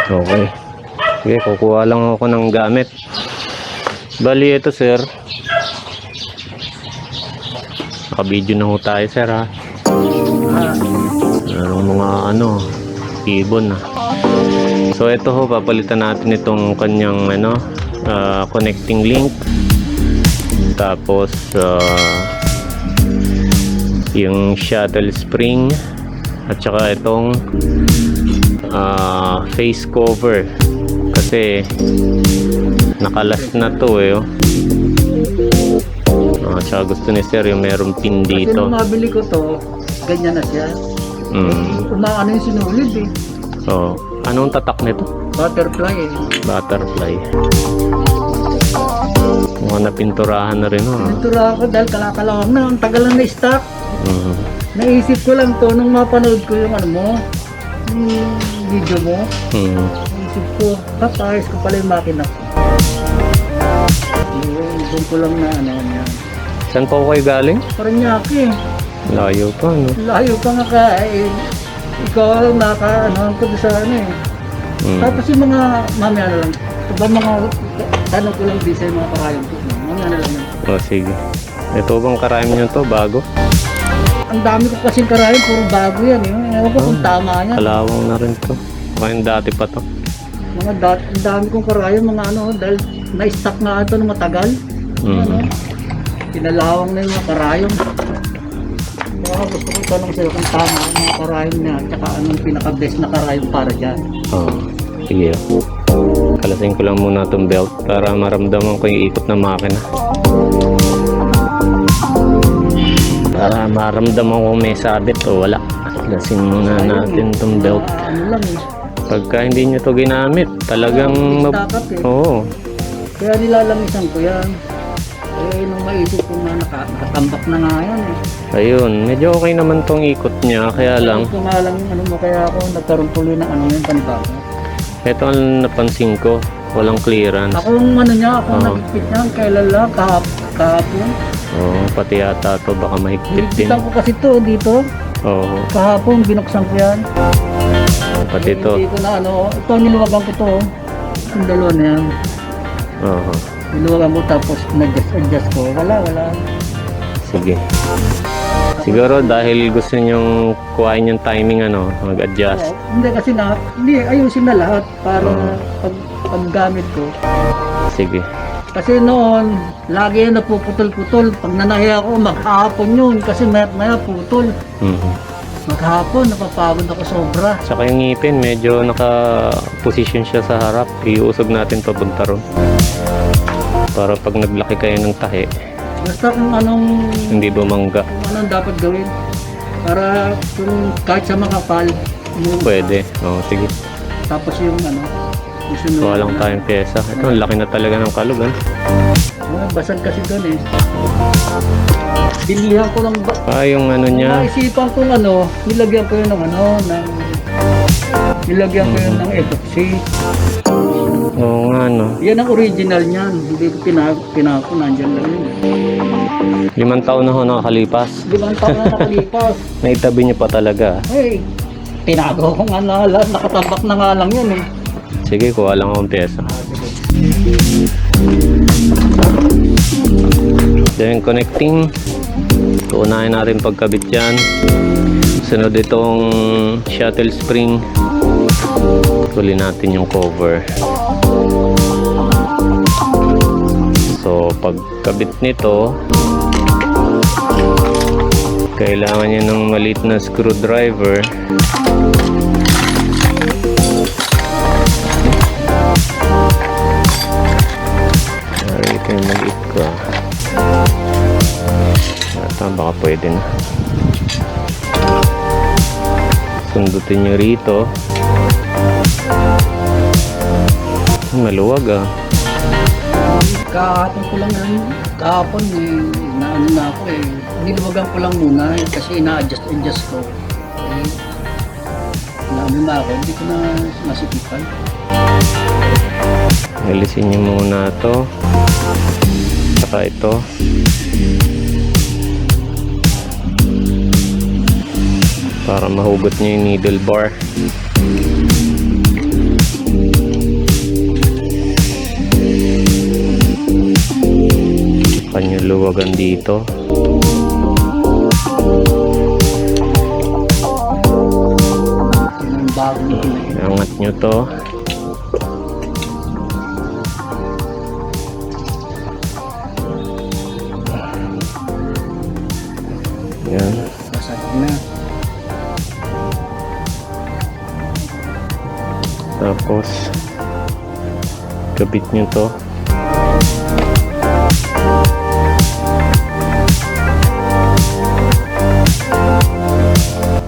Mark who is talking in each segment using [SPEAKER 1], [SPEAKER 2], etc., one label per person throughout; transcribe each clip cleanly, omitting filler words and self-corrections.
[SPEAKER 1] Okay. Sige, kukuha lang ako ng gamit. Bali ito sir. Naka-video na ho tayo sir ha. Anong mga ibon na. So ito ho, papalitan natin itong kanyang connecting link. Tapos yung shuttle spring at saka itong face cover kasi nakalas na to tsaka gusto ni sir yung merong pin dito.
[SPEAKER 2] Kasi nung mabili ko to, ganyan na siya. Umaano yung sinulid eh.
[SPEAKER 1] So, anong tatak nito?
[SPEAKER 2] Butterfly eh.
[SPEAKER 1] Butterfly. Mukhang napinturahan na rin
[SPEAKER 2] Pintura ako dahil kalakalawang na. Ang tagal lang na stock. Naisip ko lang to nung mapanood ko yung yung video mo. Naisip ko, ayos ko pala yung makina ko. Doon ko lang na yan.
[SPEAKER 1] Saan po kayo galing?
[SPEAKER 2] Paranaque.
[SPEAKER 1] Layo pa, no?
[SPEAKER 2] Layo pa nga ka ikaw ko sa Tapos yung mga mamaya na lang. Mga tanong ko lang din sa mga karayong ko. Mamaya na lang.
[SPEAKER 1] Sige. Ito bang karayom nyo to? Bago?
[SPEAKER 2] Ang dami ko kasing karayong, puro bago yan. Ewan ko kung tama yan.
[SPEAKER 1] Kalawang na rin to. Kaya dati pa to.
[SPEAKER 2] Ang dami kong karayong, dahil na-stock nga ito nung matagal. Pinalawang na yung mga karayong. Kaya gusto ko tanong sa'yo kung tama ang mga karayong na at saka anong pinaka-best na karayong para dyan.
[SPEAKER 1] Sige. Kalasin ko lang muna itong belt para maramdaman ko yung ikot ng makina. Para maramdaman ko may sabit o wala. Kalasin muna natin itong belt. Pagka hindi nyo ito ginamit, talagang
[SPEAKER 2] Oo. Kaya nilalamisan ko yan. Nung maisip ko na nakatambak na nga yan
[SPEAKER 1] Ayun, medyo okay naman tong ikot niya, kaya lang.
[SPEAKER 2] Ito nga lang kaya ako nagkaroon tuloy ng yung panibago.
[SPEAKER 1] Ito ang napansin ko, walang clearance.
[SPEAKER 2] Akong nagpit niya, kailan lang, kahapon.
[SPEAKER 1] Pati yata to baka mahigpit din.
[SPEAKER 2] Binuksan ko kasi to dito. Kahapon, binuksan ko yan.
[SPEAKER 1] Pati to.
[SPEAKER 2] Hindi ko na ito niluwagan ko to. Yung dalawa na yan. Niluwagan ko tapos nag-adjust ko. Wala.
[SPEAKER 1] Sige. Siguro dahil gusto nyong kuhain yung timing mag-adjust.
[SPEAKER 2] Hindi kasi ayusin na lahat para paggamit ko.
[SPEAKER 1] Sige.
[SPEAKER 2] Kasi noon, lagi yan napuputol-putol. Pag nanahiya ako, maghapon yun kasi maya putol. Maghapon, napapagod ako sobra.
[SPEAKER 1] Saka yung ngipin, medyo naka-position siya sa harap. Iusog natin papunta ron. Para pag naglaki kayo ng tahi,
[SPEAKER 2] basta kung
[SPEAKER 1] hindi bumangga.
[SPEAKER 2] Kung anong dapat gawin. Para kung kahit sa makapal.
[SPEAKER 1] Pwede. Sige.
[SPEAKER 2] Tapos yung
[SPEAKER 1] Kuha lang tayong pyesa. Ito, ang laki na talaga ng kalug.
[SPEAKER 2] Basag kasi doon Bilihan ko ng
[SPEAKER 1] yung niya.
[SPEAKER 2] Naisipan kong nilagyan ko yun nilagyan ko yun ng epoxy.
[SPEAKER 1] Oo nga
[SPEAKER 2] Yan ang original niyan. Hindi ko pinako, nandyan lang yun.
[SPEAKER 1] 5 taon na ho nakakalipas.
[SPEAKER 2] 5 taon na nakalipas.
[SPEAKER 1] Naitabi niyo pa talaga.
[SPEAKER 2] Tinago ko nga nakatambak na nga lang yun
[SPEAKER 1] Sige, kuha lang akong pyesa. Then connecting. Uunahin natin pagkabit yan. Sunod itong shuttle spring. Tuloy natin yung cover. So pagkabit nito, kailangan niya ng maliit na screwdriver. Ito yung maliit ko. Baka pwede na. Sundutin nyo rito. Maluwag
[SPEAKER 2] Kahapon ko lang kahapon na ako niluwagan ko lang muna kasi ina-adjust ko. Na ako, hindi ko na masikipan.
[SPEAKER 1] Alisin nyo muna to. Saka ito. Para mahugot nyo yung needle bar. luwagan dito.
[SPEAKER 2] Yung bagong
[SPEAKER 1] Angat nyo to. Yan.
[SPEAKER 2] basag na.
[SPEAKER 1] Tapos kabit nyo to.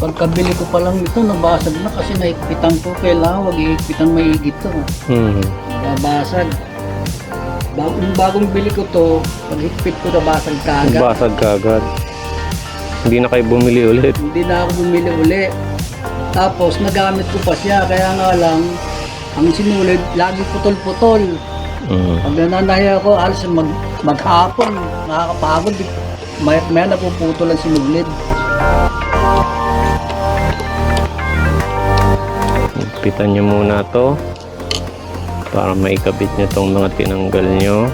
[SPEAKER 2] Pagkabili ko pa lang ito, nabasag na kasi naikpitan ko. Kailangan wag iikpitan maigit to. Nabasag. Bagong bili ko to, pag higpit ko nabasag kaagad.
[SPEAKER 1] Basag kagad. Hindi na kayo bumili ulit.
[SPEAKER 2] Hindi na ako bumili uli. Tapos nagamit ko pa siya, kaya nga lang, ang sinulid, lagi putol-putol. Pag nananaya ako, alas maghapon, nakakapagod. May napuputol ang sinulid.
[SPEAKER 1] Pitan nyo muna to para maikabit nyo tong mga tinanggal nyo.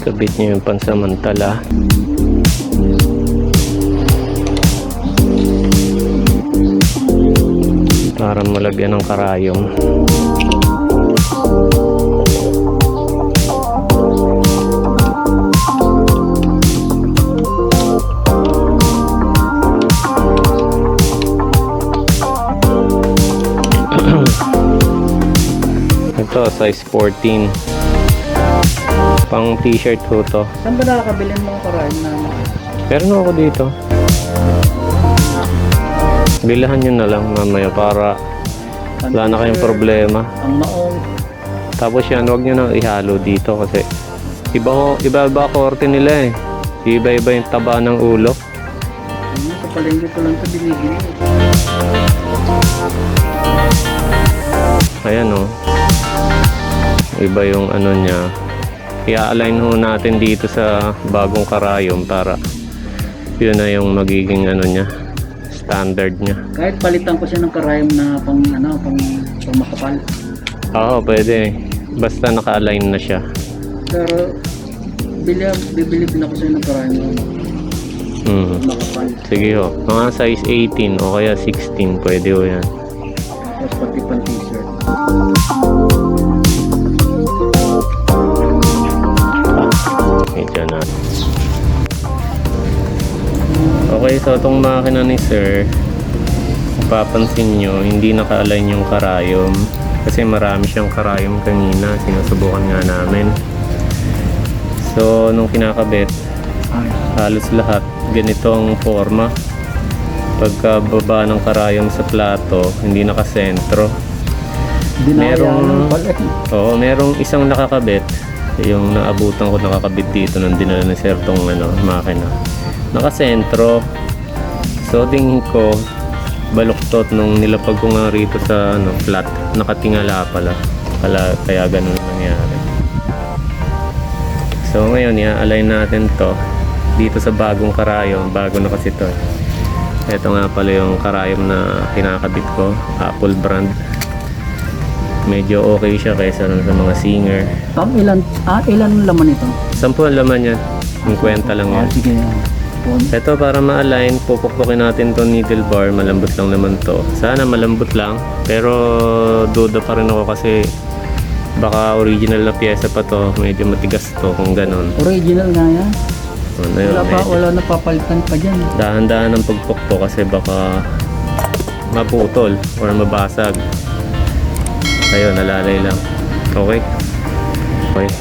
[SPEAKER 1] Kabit nyo yung pansamantala. Para malagyan ng karayom. Ito, size 14. Pang t-shirt ko to.
[SPEAKER 2] Saan ba nakakabili mo karayom na
[SPEAKER 1] Pero no ako dito. Bilahan nyo na lang mamaya para wala na kayong problema.
[SPEAKER 2] ang maong?
[SPEAKER 1] Tapos yan, huwag nyo nang ihalo dito kasi iba korte nila eh. Iba-iba yung taba ng ulo.
[SPEAKER 2] Sa palengke ko lang ito binibili.
[SPEAKER 1] Ayan o. Iba yung ano niya. I-align ho natin dito sa bagong karayom para yun na yung magiging ano niya, standard niya.
[SPEAKER 2] Kahit palitan ko siya ng karayom na pang makapal.
[SPEAKER 1] Oo, pwede. Basta naka-align na siya.
[SPEAKER 2] Pero bibili din ako siya ng karayom na makapal.
[SPEAKER 1] Sige ho. Mga size 18 o kaya 16 pwede ho yan.
[SPEAKER 2] Tapos pati pang t-shirt.
[SPEAKER 1] Medyo na. Okay, so itong makina ni sir, papansin nyo, hindi naka-align yung karayom. Kasi marami siyang karayom kanina. Sinusubukan nga namin. So, nung kinakabit, halos lahat ganitong forma. Pagkababa ng karayom sa plato, hindi nakasentro. Merong isang nakakabit. Yung naabutan ko nakakabit dito nung dinala ni sir tong makina. Nakasentro. So, tingin ko, baluktot nung nilapag ko nga rito sa flat. Nakatingala pala. Kaya ganun nangyari. So, ngayon, i-align natin to dito sa bagong karayom. Bago na kasi to. Ito nga pala yung karayom na kinakabit ko. Apple brand. Medyo okay siya kaysa sa mga Singer.
[SPEAKER 2] Ilan laman ito?
[SPEAKER 1] 10 laman yan. 50 lang yan.
[SPEAKER 2] Sige.
[SPEAKER 1] Ito para ma-align, pupukpukin natin to needle bar. Malambot lang naman to. Sana malambot lang. Pero duda pa rin ako kasi baka original na pyesa pa to. Medyo matigas to kung ganon.
[SPEAKER 2] Original nga yan. Wala na papalitan pa dyan.
[SPEAKER 1] Dahan-dahan ng pagpukpok kasi baka maputol or mabasag. Ayun, nalalay lang. Okay. Okay.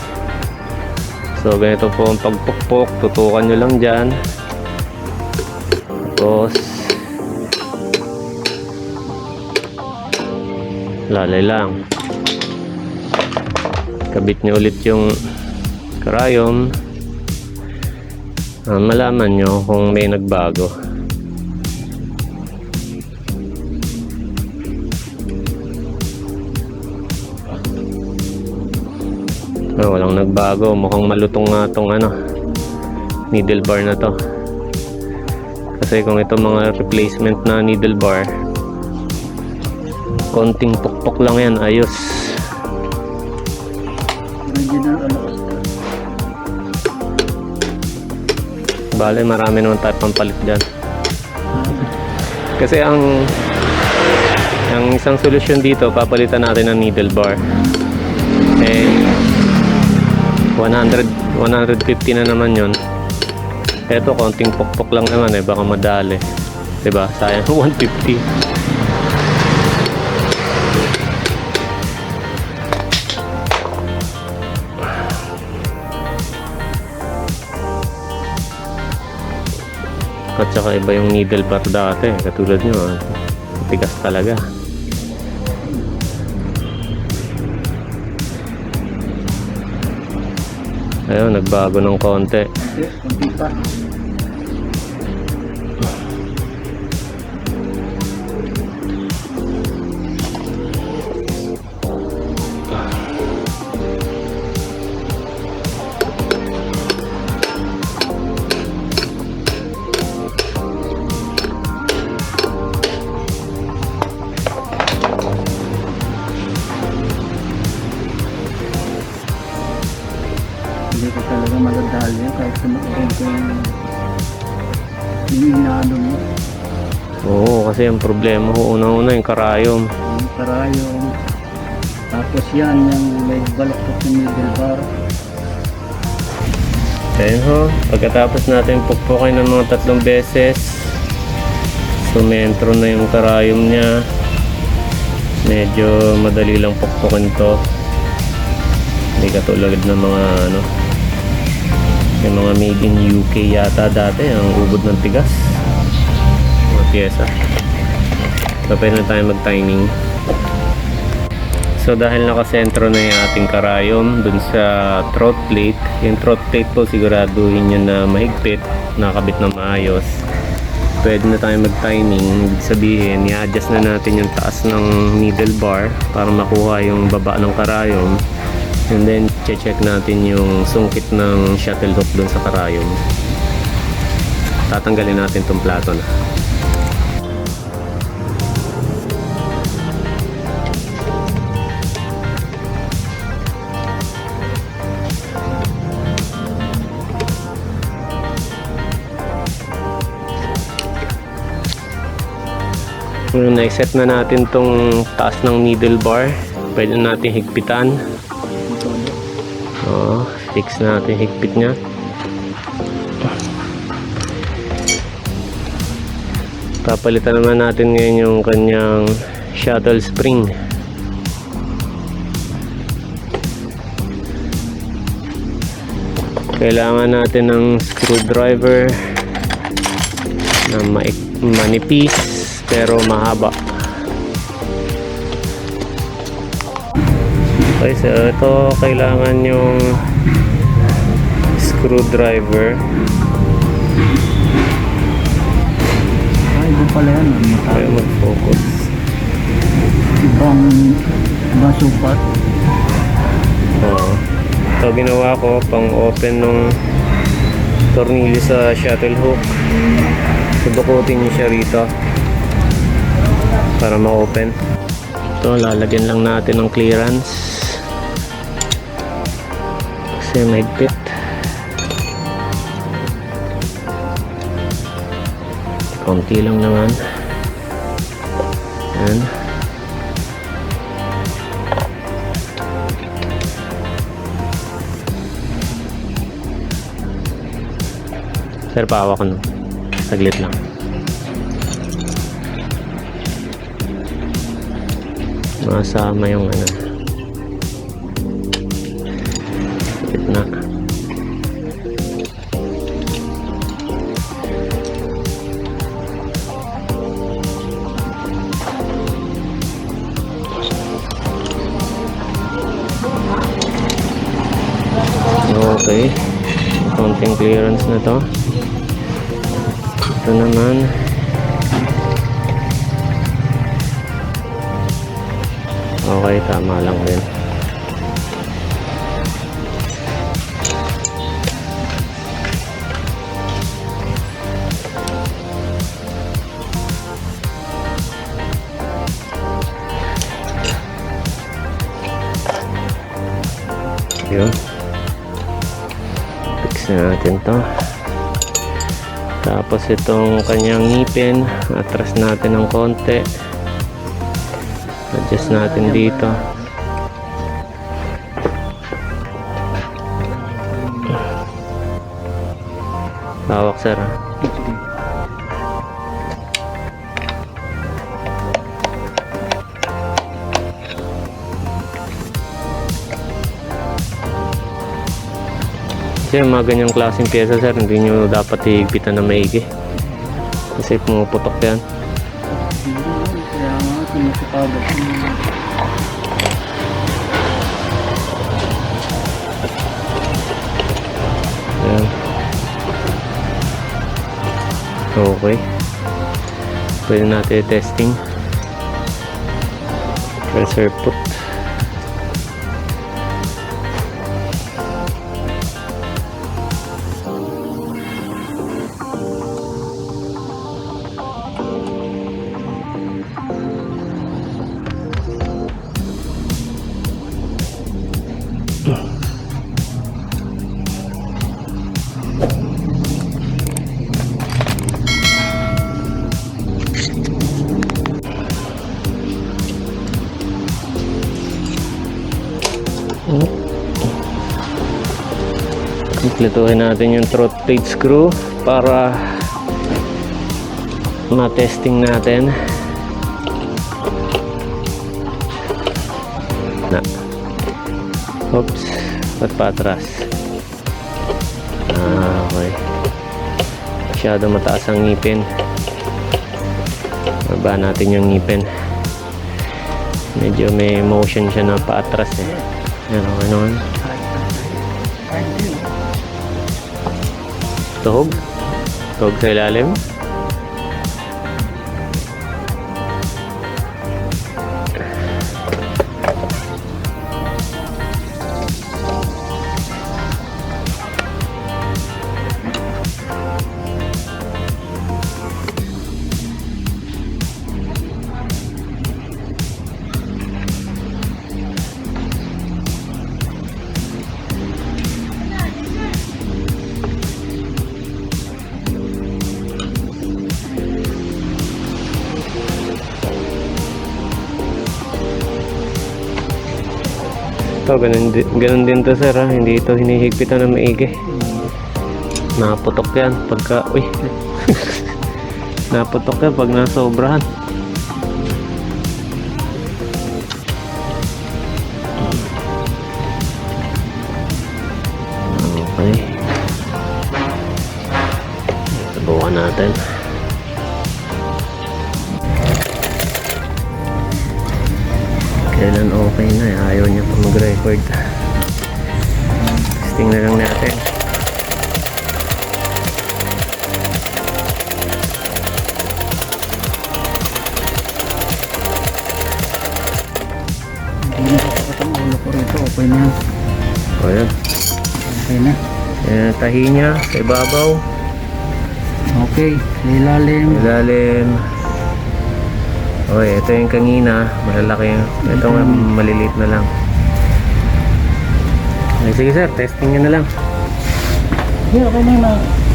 [SPEAKER 1] So ganito po ang pagpukpok. Tutukan nyo lang dyan. Tapos lalay lang. Kabit nyo ulit yung karayom. Malaman nyo kung may nagbago. Walang nagbago. Mukhang malutong nga tong needle bar na to. Kasi kung ito mga replacement na needle bar, konting pukpok lang yan, ayos.
[SPEAKER 2] Original
[SPEAKER 1] Bale, marami naman tayo pampalit dyan. Kasi ang isang solusyon dito, papalitan natin ng needle bar. 150 na naman yun. Eto, konting pukpok lang naman baka madali. Diba? Sayang 150. At saka iba yung needle bar dati. Katulad nyo, tigas talaga. Ayun, nagbago ng konti.
[SPEAKER 2] Kunti pa. Hindi ko talaga magandahal yun kahit sumakit ko yung inaano mo.
[SPEAKER 1] Oo, kasi ang problema ko una-una yung karayom.
[SPEAKER 2] Yung karayom. Tapos yan, yung may balakot yung needle bar.
[SPEAKER 1] Ayun ho, pagkatapos natin pukpukin ng mga 3 beses, sumentro na yung karayom niya. Medyo madali lang pukpukin to. Hindi katulad ng mga yung mga made in UK yata dati, ang ubod ng tigas. Mga pyesa. So pwede na tayo mag-timing. So dahil nakasentro na yung ating karayom dun sa throat plate, yung throat plate po siguraduhin nyo na mahigpit, nakakabit na maayos. Pwede na tayo mag-timing. Ibig sabihin, i-adjust na natin yung taas ng needle bar para makuha yung baba ng karayom. And then, check natin yung sungkit ng shuttle hook dun sa karayom. Tatanggalin natin tong plato na. Kung na-set na natin tong taas ng needle bar, pwede natin higpitan. Fix natin higpit niya. Papalitan naman natin ngayon yung kanyang shuttle spring. Kailangan natin ng screwdriver na manipis pero mahaba. Okay, so ito kailangan yung screwdriver.
[SPEAKER 2] Iba pala yan.
[SPEAKER 1] Kaya mag-focus.
[SPEAKER 2] Ibang sukat.
[SPEAKER 1] So ginawa ko pang open ng tornilyo sa shuttle hook. Subukutin nyo siya rito para ma-open. Ito, lalagyan lang natin ng clearance kasi mahigpit. Konti lang naman. Yan. Sir, pahawa ko no. Saglit lang. Masama yung clearance na to. Ito naman. Okay, tama lang din. Yun. Fix na natin to. Tapos itong kanyang ngipin, atras natin ng konti. Adjust natin dito. Hawak sir. Kasi yung mga ganyang klaseng pyesa sir, hindi nyo dapat higpitan na maigi. Kasi pumuputok yan.
[SPEAKER 2] Kaya nga, sinusukabat.
[SPEAKER 1] Ayan. Okay. Pwede natin testing. Pressure put. Lutuin natin yung throat plate screw para ma-testing natin. Na. Oops, ba't patras? Okay. Masyado mataas ang ngipin. Baba natin yung ngipin. Medyo may motion siya na paatras eh. Yan, okay naman. Tuhog? Tuhog sa ilalim? Ito, ganun din to sir ha. Hindi ito hinihigpitan na maigi. Naputok yan pagka, uy. Naputok yan pag nasobrahan. Okay. Subukan natin. Kailan okay na eh. Ayaw niya pa mag-record. Testing na lang natin.
[SPEAKER 2] Hindi na kapakat ang ulo ko rito. Okay na.
[SPEAKER 1] O yan.
[SPEAKER 2] Okay na.
[SPEAKER 1] Yan, tahi niya sa ibabaw.
[SPEAKER 2] Okay. Sa ilalim.
[SPEAKER 1] Ilalim. Okay, ito yung kanina. Malalaki yung. Ito nga maliliit na lang. Okay, sige sir, testing nyo na lang.
[SPEAKER 2] Yeah, okay na yun.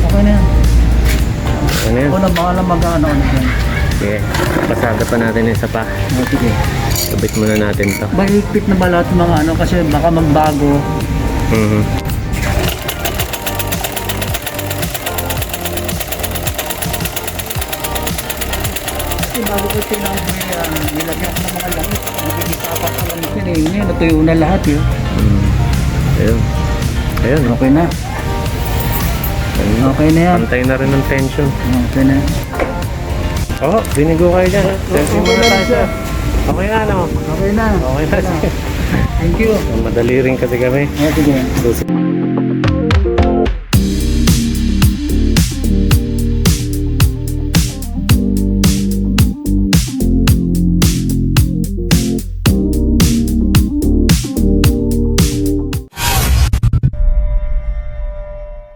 [SPEAKER 2] Okay na yan.
[SPEAKER 1] Okay na yan.
[SPEAKER 2] Ako na baka mag-ano na yan.
[SPEAKER 1] Sige, pasaga pa natin yung isa pa.
[SPEAKER 2] Sige.
[SPEAKER 1] Sabit muna natin to.
[SPEAKER 2] Mahigpit na ba lahat ng mga ano kasi baka magbago. Kasi bago ko sinabi nilagyan ko ng mga langit. Nagiging apat na langit yun eh. Ngayon natuyo na lahat yun.
[SPEAKER 1] Ayun. Ayun.
[SPEAKER 2] Okay na.
[SPEAKER 1] Ayun.
[SPEAKER 2] Okay na yan.
[SPEAKER 1] Pantay na rin ng tension.
[SPEAKER 2] Okay na.
[SPEAKER 1] Oo, binigo kayo dyan. Testing muna tayo sir. Okay na no?
[SPEAKER 2] Okay na.
[SPEAKER 1] Okay na.
[SPEAKER 2] Thank you.
[SPEAKER 1] Madali rin kasi kami.
[SPEAKER 2] Sige.
[SPEAKER 1] Susunod.